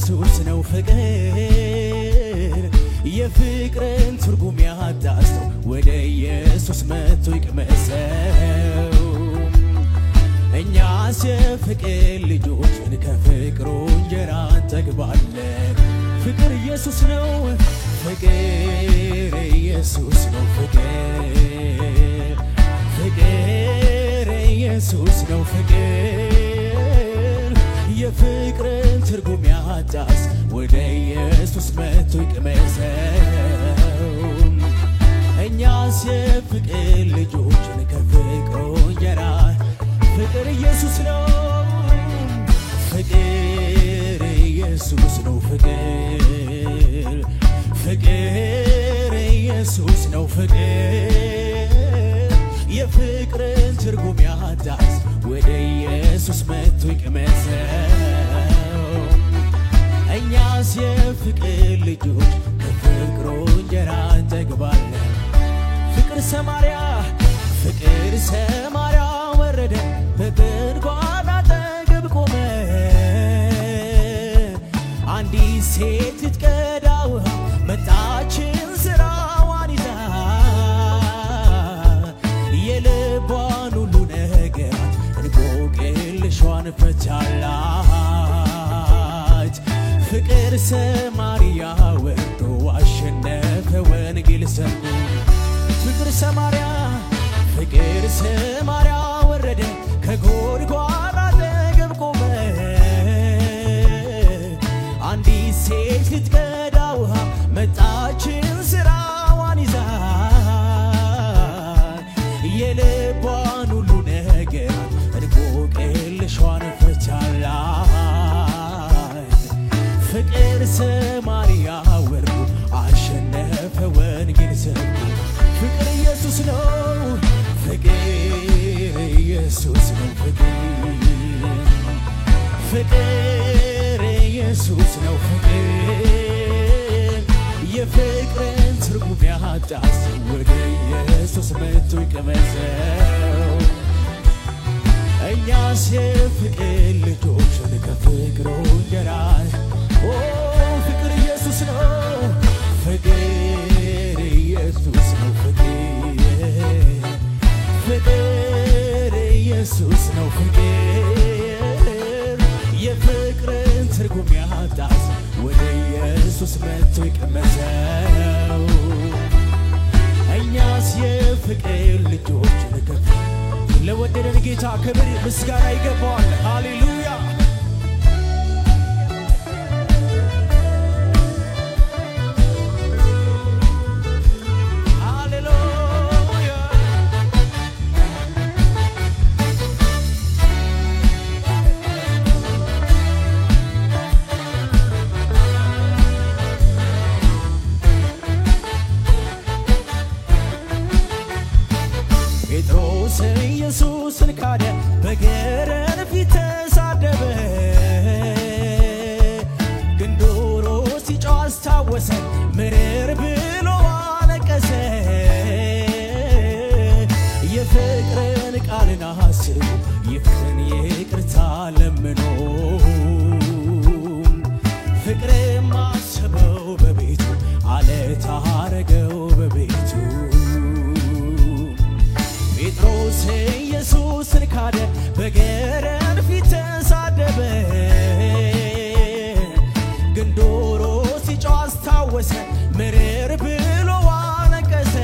ኢየሱስ ነው ፍቅር የፍቅርን ትርጉም ያጣስተው ወደ ኢየሱስ መጥቶ ይቅመሰው እኛስ የፍቅር ልጆች ከፍቅሩ እንጀራ እንጠግባለን ፍቅር ኢየሱስ ነው ፍቅር ኢየሱስ ነው ፍቅር ኢየሱስ ነው ፍቅር የፍቅርን ትርጉም ያጣስ ወደ ኢየሱስ መጥቶ ይቅመሰው እኛስ የፍቅር ልጆች ከፍቅሩ እንጀራ ፍቅር ኢየሱስ ነው ፍቅር ኢየሱስ ነው ፍቅር ኢየሱስ ነው ፍቅር የፍቅርን ትርጉም ያጣስ ወደ ኢየሱስ መጥቶ ይቅመሰው እኛስ የፍቅር ልጆች ከፍቅሩ እንጀራ እንጠግባለን ፍቅር ሰማርያ ወረደ በጉድጓድ አጠገብ ቆመ አንዲት ሴት ልትቀዳ ውሃ መጣች እንስራዋን ይዛ የልቧን ሁሉ ነገራት እንቆቅልሿን ፈታላት ፍቅር ሰማርያ ወርዶ አሸነፈ ወንጌል ሰብኮ ፍቅር ሰማርያ ወረደ ከጉድጓድ አጠገብ ቆመ አንዲት ሴት ልትቀዳ ውሃ መጣች እንስራዋን ይዛ የልቧን ሁሉ ነገራት እንቆቅልሿን ፈታላት ፍቅር ሰማርያ ወርዶ አሸነፈ ወንጌል ሰብኮ ፍቅር ኢየሱስ ነው ፍቅር ኢየሱስ ነው ፍቅር ኢየሱስ ነው ፍቅር የፍቅርን ትርጉም ያጣስ ወደ ኢየሱስ መጥቶ ይቅመሰው እኛስ የፍቅር ልጆች ከፍቅሩ እንጀራ ፍቅር ኢየሱስ ነው ፍቅር ኢየሱስ ነው ፍቅር ኢየሱስ ነው ፍቅር የፍቅርን ትርጉም ያጣስ ወደ ኢየሱስ መጥቶ ይቅመሰው እኛስ የፍቅር ልጆች ለወደደን ጌታ ክብር ምስጋና ይገባዋል ሃሌሉያ ኢየሱስን ካደ በገረድ ፊት ተሳደበ ግንዶሮ ሲጮህ አስታወሰ ምርር ብሎ አለቀሰ የፍቅርን ቃልን አስቦ ይፍቅርን ይቅርታ ለምኖ ፍቅርን ማሰበው በቤቱ አለት አረገው በቤቱ ጴጥሮስ ኢየሱስን ካደ በገረድ ፊት ተሳደበ ግንዶሮ ሲጮህ አስታወሰ ምርር ብሎ አለቀሰ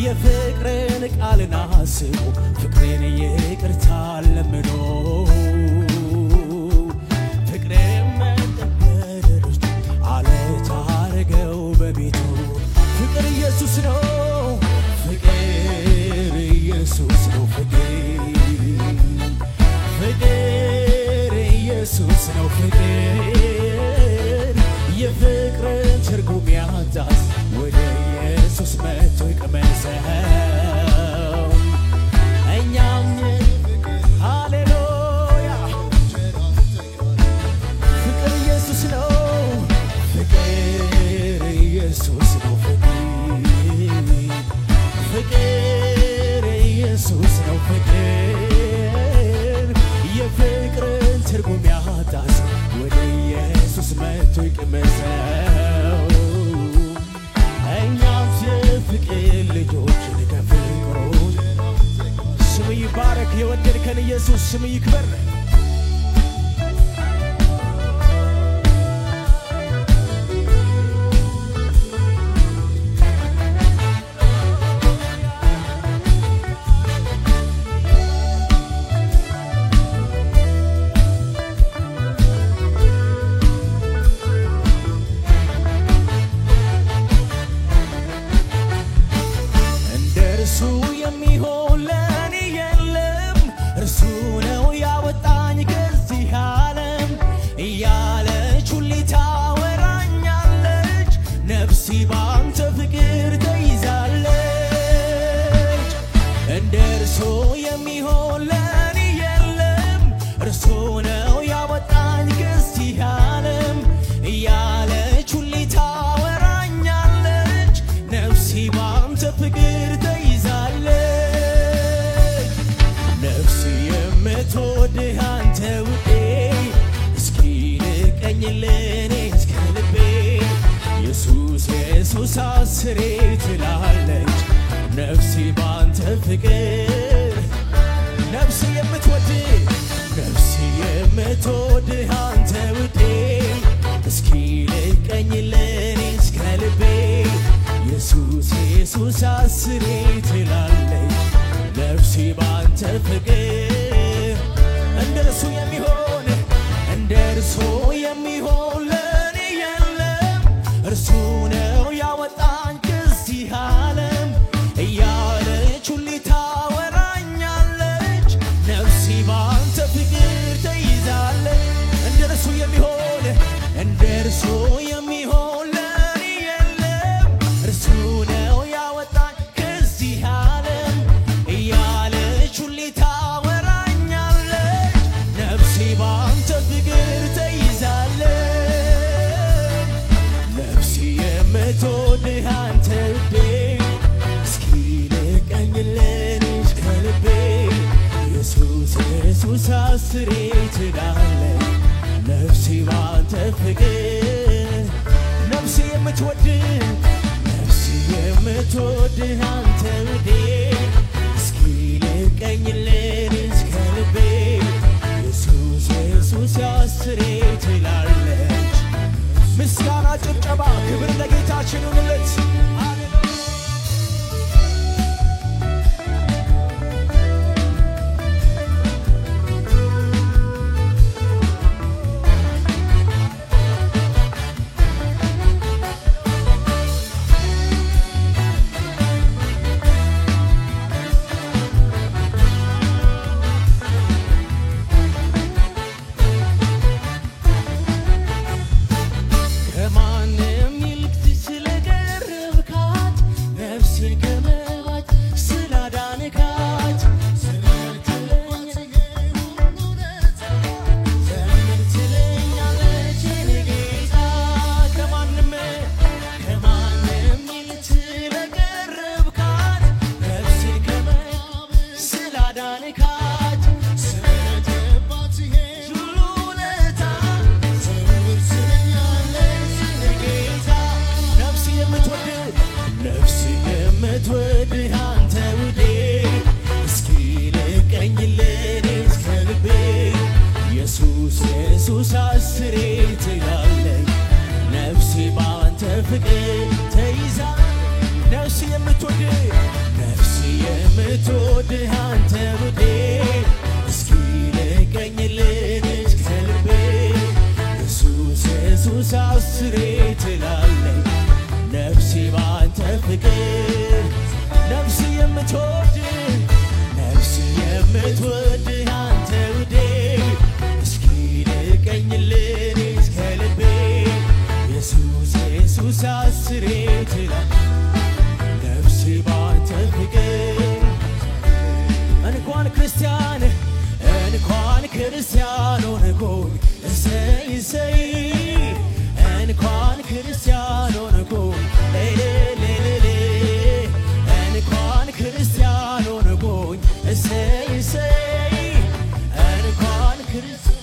የፍቅርን ቃልን አስቦ ፍቅርን ይቅርታ ለምኖ ፍቅርን መጠበደሮች አለት አረገው በቤቱ ፍቅር ኢየሱስ ነው ፍቅር ኢየሱስ ነው ፍቅር ኢየሱስ ነው ፍቅር የፍቅርን ትርጉም ያጣስ ወደ ኢየሱስ መጥቶ ይቅመሰው እኛም ሃሌሉያ ፍቅር ኢየሱስ ነው ፍቅር ኢየሱስ ነው ፍቅር ኢየሱስ ነው ፍቅር የፍቅርን ትርጉም ያጣስ ያዳንከን ኢየሱስ ስም ይክበር። ሳስሬት ላለች ነፍሴ ባንተ ፍቅር ነፍሴ የምትወድ አንተ ውዴ እስኪ ልቀኝልኝ እስከ ልቤ ኢየሱስ ኢየሱስ ሳስሬት ላለች ነፍሴ ባንተ ፍቅር እንደርሱ የሚሆን ለኔ የለም እርሱ ነው ያወጣኝ ከዚህ ዓለም እያለች ሁሌ ታወራኛለች ነፍሴ ባንተ ፍቅር ተይዛለች እንደርሱ የሚሆን ለኔ የለም እርሱ ነው ያወጣኝ ከዚህ ዓለም እያለች ሁሌ ታወራኛለች ነፍሴ ባንተ ፍቅር ተይዛለች ነፍሴ የምትወድህ አንተ ውዴ እስኪ ልቀኝልኝ እስከ ልቤ ኢየሱስ ኢየሱስ አስሬ ትላለች ነፍሴ ባንተ ፍቅር ነፍሴ የምትወድህ አንተ ውዴ እስኪ ልቀኝልኝ እስከ ልቤ ኢየሱስ ኢየሱስ አስሬ ትላለች ምስጋና ጭብጨባ ክብር ለጌታችን ይሁንለት ኢየሱስ አስሬ ትላለች ነፍሴ ባንተ ፍቅር ተይዛ ነፍሴ የምትወድህ አንተ ውዴ እስኪ ልቀኝልኝ እስከ ልቤ ኢየሱስ ኢየሱስ አስሬ ትላለች ነፍሴ ባንተ ፍቅር ነፍሴ የምትወድህ አንተ ውዴ ኢየሱስ ኢየሱስ አስሬ ትላለች ነፍሴ ባንተ ፍቅር እንኳን ክርስቲያን ሆንኩኝ እሰይ እሰይ እንኳን ክርስቲያን ሆንኩኝ እንኳን ክርስቲያን ሆንኩኝ እሰይ እሰይ እንኳን ክርስቲያን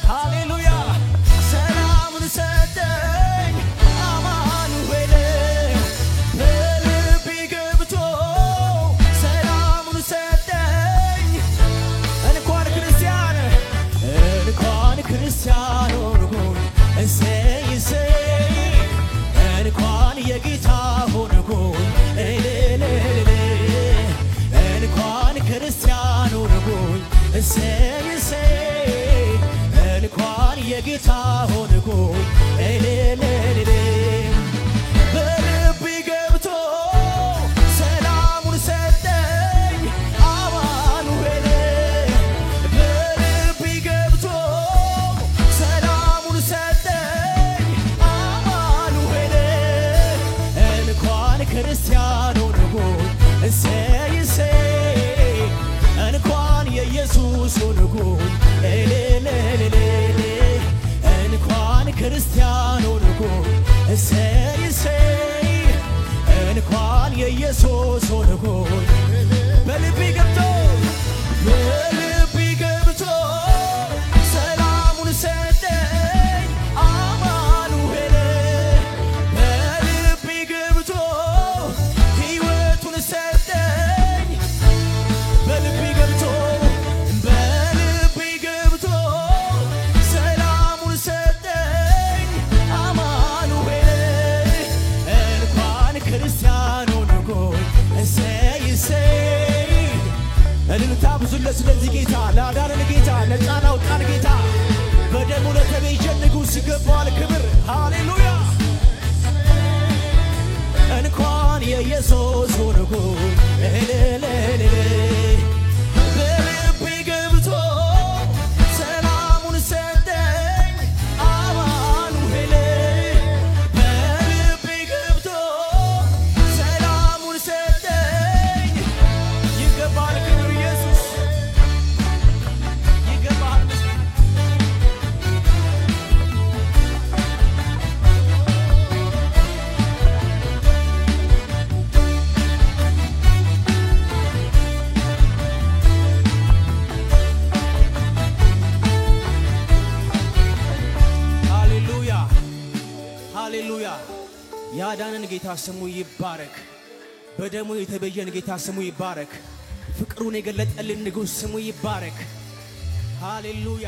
ሃሌሉያ ሰላምን ሰጠኝ አማኑኤል በልቤ ገብቶ የኢየሱስ ሆንኩኝ በልቤ ገብቶ ሰላሙን ሰጠኝ አማኑኤል በልቤ ገብቶ ሕይወቱን ሰጠኝ በልቤ ገብቶ ሰላሙን ሰጠኝ አማኑኤል እንኳን ክርስቲያን ሆንኩኝ እሰይ እሰይ እልልታ ብዙለት ስለዚህ ጌታ ላዳነን ጌታ ነፃ ላወጣን ጌታ በደሙ ለተቤዠን ንጉሥ ይገባዋል ክብር ሃሌሉያ እንኳን የኢየሱስ ሆንኩኝ በልቤ ገብቶ ሰላሙን ሰጠኝ አማኑኤል በልቤ ገብቶ ሰላሙን ሰጠኝ ይገባል ክብር ኢየሱስ ይገባል ሃሌሉያ ሃሌሉያ ያዳነን ጌታ ስሙ ይባረክ በደሙ የተቤዠን ጌታ ስሙ ይባረክ ፍቅሩን የገለጠልን ንጉሥ ስሙ ይባረክ ሃሌሉያ